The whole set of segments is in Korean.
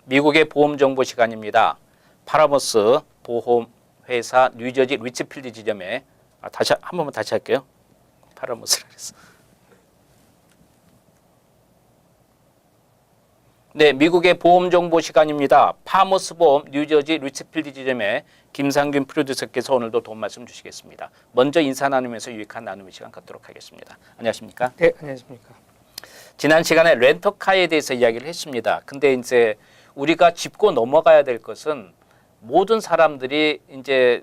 미국의 보험 정보 시간입니다. 파라모스 보험회사 뉴저지 리츠필드 지점에 다시 한 번만 다시 할게요. 파라모스라 그랬어. 네, 미국의 보험 정보 시간입니다. 파머스 보험 뉴저지 리츠필드 지점에 김상균 프로듀서께서 오늘도 도움 말씀 주시겠습니다. 먼저 인사 나누면서 유익한 나눔의 시간 갖도록 하겠습니다. 안녕하십니까? 네, 안녕하십니까? 지난 시간에 렌터카에 대해서 이야기를 했습니다. 근데 이제 우리가 짚고 넘어가야 될 것은 모든 사람들이 이제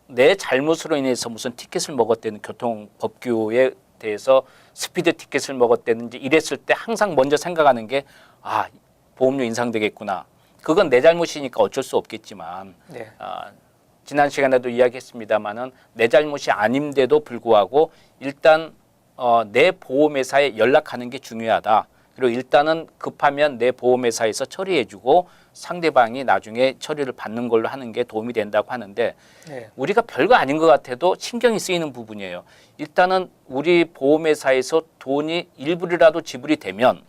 내 잘못으로 인해서 무슨 티켓을 먹었다는 교통법규에 대해서 스피드 티켓을 먹었다든지 이랬을 때 항상 먼저 생각하는 게 보험료 인상되겠구나. 그건 내 잘못이니까 어쩔 수 없겠지만 네. 지난 시간에도 이야기했습니다마는 내 잘못이 아닌데도 불구하고 일단 내 보험회사에 연락하는 게 중요하다. 그리고 일단은 급하면 내 보험회사에서 처리해주고 상대방이 나중에 처리를 받는 걸로 하는 게 도움이 된다고 하는데 네. 우리가 별거 아닌 것 같아도 신경이 쓰이는 부분이에요. 일단은 우리 보험회사에서 돈이 일부라도 지불이 되면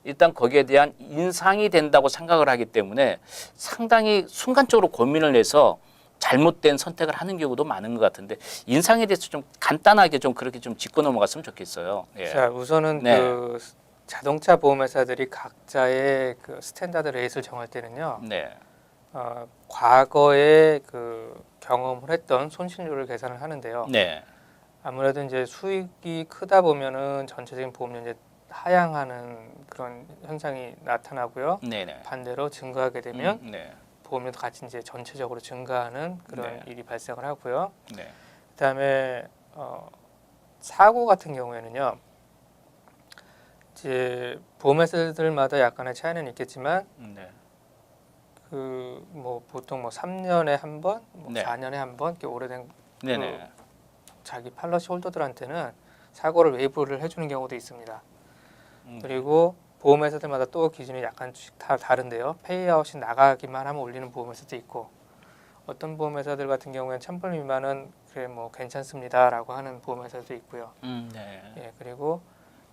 일단 거기에 대한 인상이 된다고 생각을 하기 때문에 상당히 순간적으로 고민을 해서 잘못된 선택을 하는 경우도 많은 것 같은데 인상에 대해서 좀 간단하게 좀 그렇게 좀 짚고 넘어갔으면 좋겠어요. 예. 자, 우선은 네. 그 자동차 보험회사들이 각자의 그 스탠다드 레이트를 정할 때는요. 네. 과거에 그 경험을 했던 손실률을 계산을 하는데요. 네. 아무래도 이제 수익이 크다 보면은 전체적인 보험료 이제 하향하는 그런 현상이 나타나고요. 네네. 반대로 증가하게 되면 네. 보험료도 같이 이제 전체적으로 증가하는 그런 네. 일이 발생을 하고요. 네. 그다음에 사고 같은 경우에는요. 이제 보험회사들마다 약간의 차이는 있겠지만 네. 그 뭐 보통 뭐 3년에 한 번, 뭐 네. 4년에 한 번 이렇게 오래된 네네. 자기 팔러시 홀더들한테는 사고를 웨이브를 해주는 경우도 있습니다. 음. 그리고 보험회사들마다 또 기준이 약간씩 다 다른데요. 페이아웃이 나가기만 하면 올리는 보험회사도 있고 어떤 보험회사들 같은 경우에는 1,000불 미만은 그래 뭐 괜찮습니다라고 하는 보험회사도 있고요. 네. 예, 그리고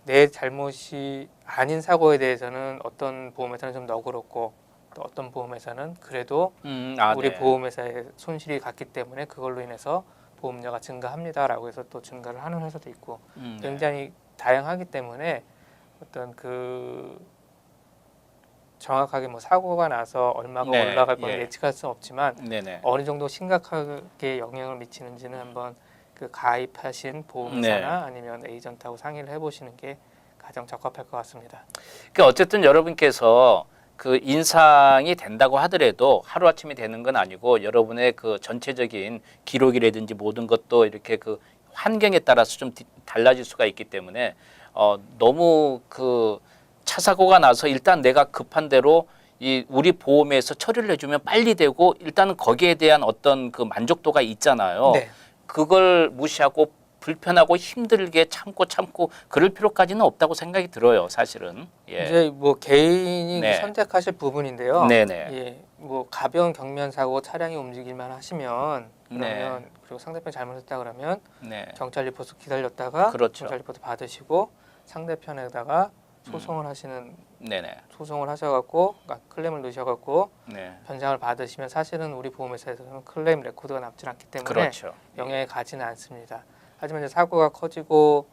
내 잘못이 아닌 사고에 대해서는 어떤 보험회사는 좀 너그럽고 또 어떤 보험회사는 그래도 우리 네. 보험회사에 손실이 갔기 때문에 그걸로 인해서 보험료가 증가합니다라고 해서 또 증가를 하는 회사도 있고 네. 굉장히 다양하기 때문에 어떤 그 정확하게 뭐 사고가 나서 얼마가 네, 올라갈 건 예. 예측할 수 없지만 네네. 어느 정도 심각하게 영향을 미치는지는 한번 그 가입하신 보험회사나 아니면 에이전트하고 상의를 해보시는 게 가장 적합할 것 같습니다. 그러니까 어쨌든 여러분께서 그 인상이 된다고 하더라도 하루아침에 되는 건 아니고 여러분의 그 전체적인 기록이라든지 모든 것도 이렇게 그 환경에 따라서 좀 달라질 수가 있기 때문에 너무 그 차 사고가 나서 일단 내가 급한 대로 이 우리 보험에서 처리를 해주면 빨리 되고 일단은 거기에 대한 어떤 그 만족도가 있잖아요. 네. 그걸 무시하고 불편하고 힘들게 참고 그럴 필요까지는 없다고 생각이 들어요, 사실은. 예. 이제 뭐 개인이 네. 선택하실 부분인데요. 네네. 예, 뭐 가벼운 경미한 사고 차량이 움직일만 하시면 그러면 네. 그리고 상대편이 잘못했다 그러면 네. 경찰 리포트 기다렸다가 그렇죠. 경찰 리포트 받으시고 상대편에다가 소송을 하시는 네네. 소송을 하셔갖고 그러니까 클레임을 넣으셔갖고 네. 변상을 받으시면 사실은 우리 보험회사에서는 클레임 레코드가 남지 않기 때문에 그렇죠. 영향이 가지는 않습니다. 하지만 이제 사고가 커지고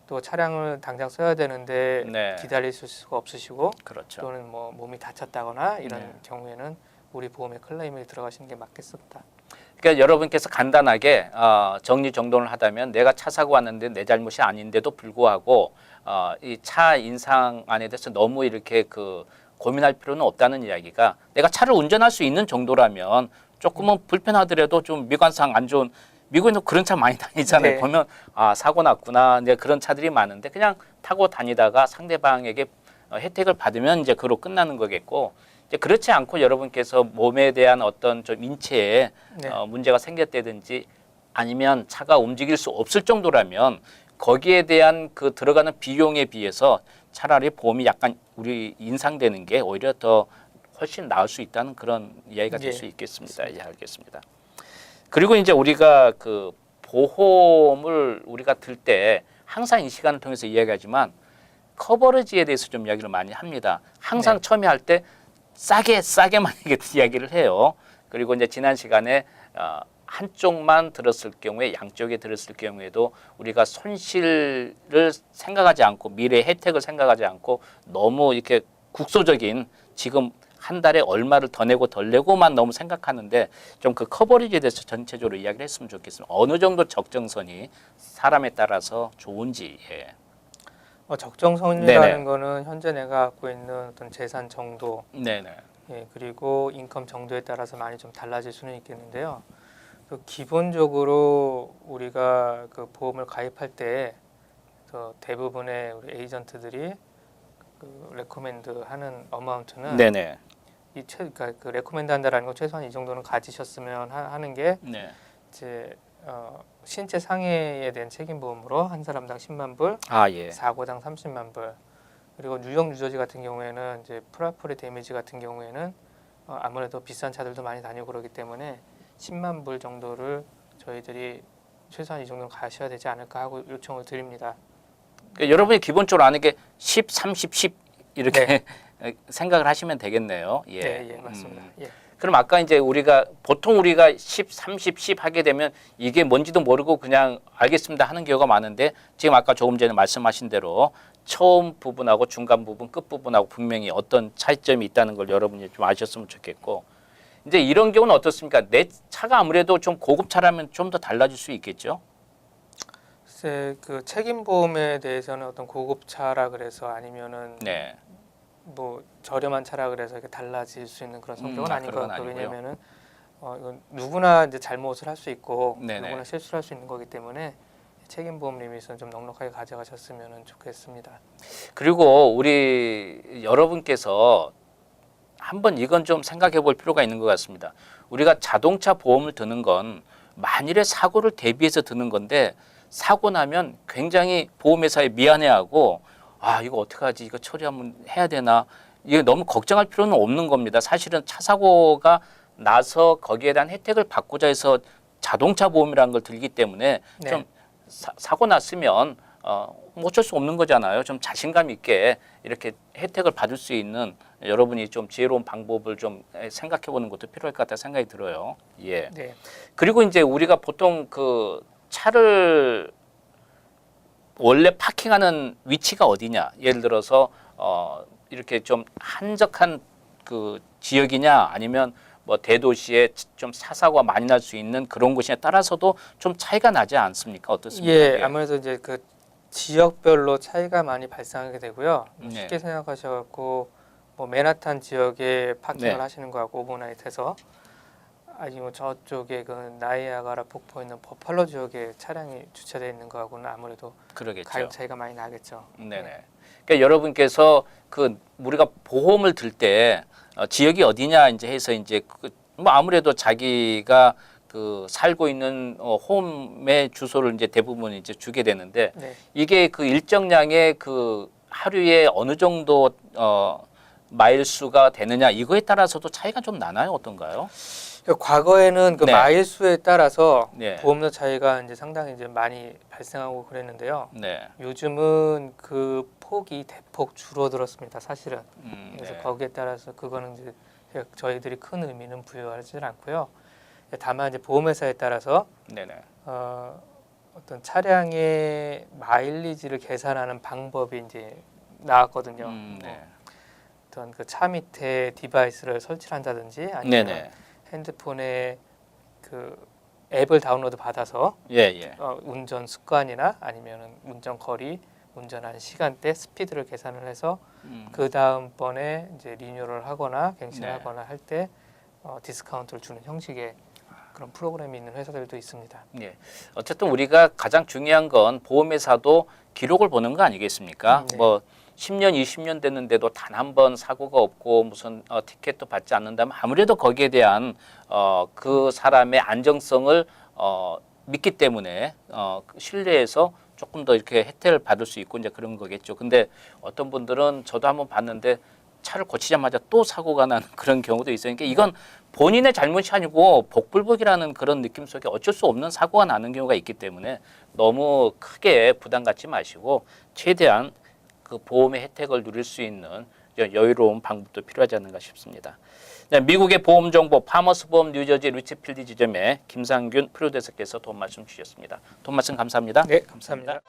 또 차량을 당장 써야 되는데 네. 기다리실 수가 없으시고 그렇죠. 또는 뭐 몸이 다쳤다거나 이런 네. 경우에는 우리 보험에 클레임이 들어가시는 게 맞겠습니다. 그러니까 여러분께서 간단하게 정리정돈을 하다면 내가 차 사고 왔는데 내 잘못이 아닌데도 불구하고 이 차 인상 안에 대해서 너무 이렇게 그 고민할 필요는 없다는 이야기가 내가 차를 운전할 수 있는 정도라면 조금은 불편하더라도 좀 미관상 안 좋은 미국에는 그런 차 많이 다니잖아요. 네. 보면 사고 났구나. 이제 그런 차들이 많은데 그냥 타고 다니다가 상대방에게 혜택을 받으면 이제 그로 끝나는 거겠고 이제 그렇지 않고 여러분께서 몸에 대한 어떤 좀 인체에 네. 문제가 생겼다든지 아니면 차가 움직일 수 없을 정도라면 거기에 대한 그 들어가는 비용에 비해서 차라리 보험이 약간 우리 인상되는 게 오히려 더 훨씬 나을 수 있다는 그런 이야기가 될 수 있겠습니다. 예, 알겠습니다. 그리고 이제 우리가 그 보험을 우리가 들 때 항상 이 시간을 통해서 이야기하지만 커버리지에 대해서 좀 이야기를 많이 합니다. 항상 처음에 할 때 싸게만 이야기를 해요. 그리고 이제 지난 시간에 한쪽만 들었을 경우에 양쪽에 들었을 경우에도 우리가 손실을 생각하지 않고 미래의 혜택을 생각하지 않고 너무 이렇게 국소적인 지금 한 달에 얼마를 더 내고 덜 내고만 너무 생각하는데 좀 그 커버리지에 대해서 전체적으로 이야기를 했으면 좋겠습니다. 어느 정도 적정선이 사람에 따라서 좋은지. 예. 적정선이라는 네네. 거는 현재 내가 갖고 있는 어떤 재산 정도, 네네. 예, 그리고 인컴 정도에 따라서 많이 좀 달라질 수는 있겠는데요. 그 기본적으로 우리가 그 보험을 가입할 때 대부분의 우리 에이전트들이 그 레코멘드 하는 어마운트는 네네. 그러니까 그 레코멘드 한다라는 건 최소한 이 정도는 가지셨으면 하는 게 네. 이제 신체 상해에 대한 책임 보험으로 한 사람당 10만 불, 아 예. 사고당 30만 불. 그리고 뉴욕, 뉴저지 같은 경우에는 이제 프라퍼리 데미지 같은 경우에는 아무래도 비싼 차들도 많이 다니고 그러기 때문에 10만 불 정도를 저희들이 최소한 이 정도는 가셔야 되지 않을까 하고 요청을 드립니다. 그러니까 여러분이 기본적으로 아는 게 10, 30, 10 이렇게 생각을 하시면 되겠네요. 예. 네, 예, 맞습니다. 예. 그럼 아까 이제 보통 우리가 10, 30, 10 하게 되면 이게 뭔지도 모르고 그냥 알겠습니다 하는 경우가 많은데 지금 아까 조금 전에 말씀하신 대로 처음 부분하고 중간 부분, 끝 부분하고 분명히 어떤 차이점이 있다는 걸 여러분이 좀 아셨으면 좋겠고 이제 이런 경우는 어떻습니까? 내 차가 아무래도 좀 고급 차라면 좀 더 달라질 수 있겠죠? 글쎄 그 책임 보험에 대해서는 어떤 고급차라 그래서 아니면은 네. 뭐 저렴한 차라 그래서 이렇게 달라질 수 있는 그런 성격은 아닌 것 그건 같고 아니고요. 왜냐면은 이건 누구나 이제 잘못을 할 수 있고 네네. 누구나 실수를 할 수 있는 거기 때문에 책임 보험 리밋은 좀 넉넉하게 가져가셨으면 좋겠습니다. 그리고 우리 여러분께서 한번 이건 좀 생각해 볼 필요가 있는 것 같습니다. 우리가 자동차 보험을 드는 건 만일의 사고를 대비해서 드는 건데 사고 나면 굉장히 보험회사에 미안해하고 아 이거 어떡하지 이거 처리 한번 해야 되나 이게 너무 걱정할 필요는 없는 겁니다. 사실은 차 사고가 나서 거기에 대한 혜택을 받고자 해서 자동차 보험이라는 걸 들기 때문에 네. 좀 사고 났으면 뭐 어쩔 수 없는 거잖아요. 좀 자신감 있게 이렇게 혜택을 받을 수 있는 여러분이 좀 지혜로운 방법을 좀 생각해 보는 것도 필요할 것 같다 생각이 들어요. 예. 네. 그리고 이제 우리가 보통 그 차를 원래 파킹하는 위치가 어디냐? 예를 들어서 이렇게 좀 한적한 그 지역이냐 아니면 뭐 대도시에 좀 사고가 많이 날 수 있는 그런 곳에 따라서도 좀 차이가 나지 않습니까? 어떻습니까? 예, 아무래도 이제 그 지역별로 차이가 많이 발생하게 되고요. 네. 쉽게 생각하셔갖고 뭐 맨하탄 지역에 파킹을 네. 하시는 거하고 오버나잇해서 아니면 저쪽에 그 나이아가라 폭포 있는 버팔로 지역에 차량이 주차되어 있는 거하고는 아무래도 그러겠죠. 가격 차이가 많이 나겠죠. 네네. 그러니까 여러분께서 그 우리가 보험을 들 때 지역이 어디냐 이제 해서 이제 뭐 아무래도 자기가 그 살고 있는 홈의 주소를 이제 대부분 이제 주게 되는데 네. 이게 그 일정량의 그 하루에 어느 정도 마일 수가 되느냐 이거에 따라서도 차이가 좀 나나요? 어떤가요? 그러니까 과거에는 그 네. 마일 수에 따라서 네. 보험료 차이가 이제 상당히 이제 많이 발생하고 그랬는데요. 네. 요즘은 그 폭이 대폭 줄어들었습니다. 사실은. 그래서 네. 거기에 따라서 그거는 이제 저희들이 큰 의미는 부여하지는 않고요. 다만 이제 보험회사에 따라서 네네. 어떤 차량의 마일리지를 계산하는 방법이 이제 나왔거든요. 네. 어떤 그 차 밑에 디바이스를 설치한다든지 아니면 네네. 핸드폰에 그 앱을 다운로드 받아서 예. 운전 습관이나 아니면은 운전 거리, 운전한 시간대, 스피드를 계산을 해서 그 다음번에 이제 리뉴얼을 하거나 갱신을 네. 하거나 할 때 디스카운트를 주는 형식의 그런 프로그램이 있는 회사들도 있습니다. 예. 어쨌든 우리가 가장 중요한 건 보험회사도 기록을 보는 거 아니겠습니까? 네. 뭐 10년, 20년 됐는데도 단 한 번 사고가 없고 무슨 티켓도 받지 않는다면 아무래도 거기에 대한 그 사람의 안정성을 믿기 때문에 신뢰해서 조금 더 이렇게 혜택을 받을 수 있고 이제 그런 거겠죠. 근데 어떤 분들은 저도 한번 봤는데 차를 고치자마자 또 사고가 나는 그런 경우도 있어요. 그러니까 이건 본인의 잘못이 아니고 복불복이라는 그런 느낌 속에 어쩔 수 없는 사고가 나는 경우가 있기 때문에 너무 크게 부담 갖지 마시고 최대한 그 보험의 혜택을 누릴 수 있는 여유로운 방법도 필요하지 않는가 싶습니다. 네, 미국의 보험 정보 파머스 보험 뉴저지 리치필드 지점의 김상균 프로듀서께서 도움 말씀 주셨습니다. 도움 말씀 감사합니다. 네, 감사합니다.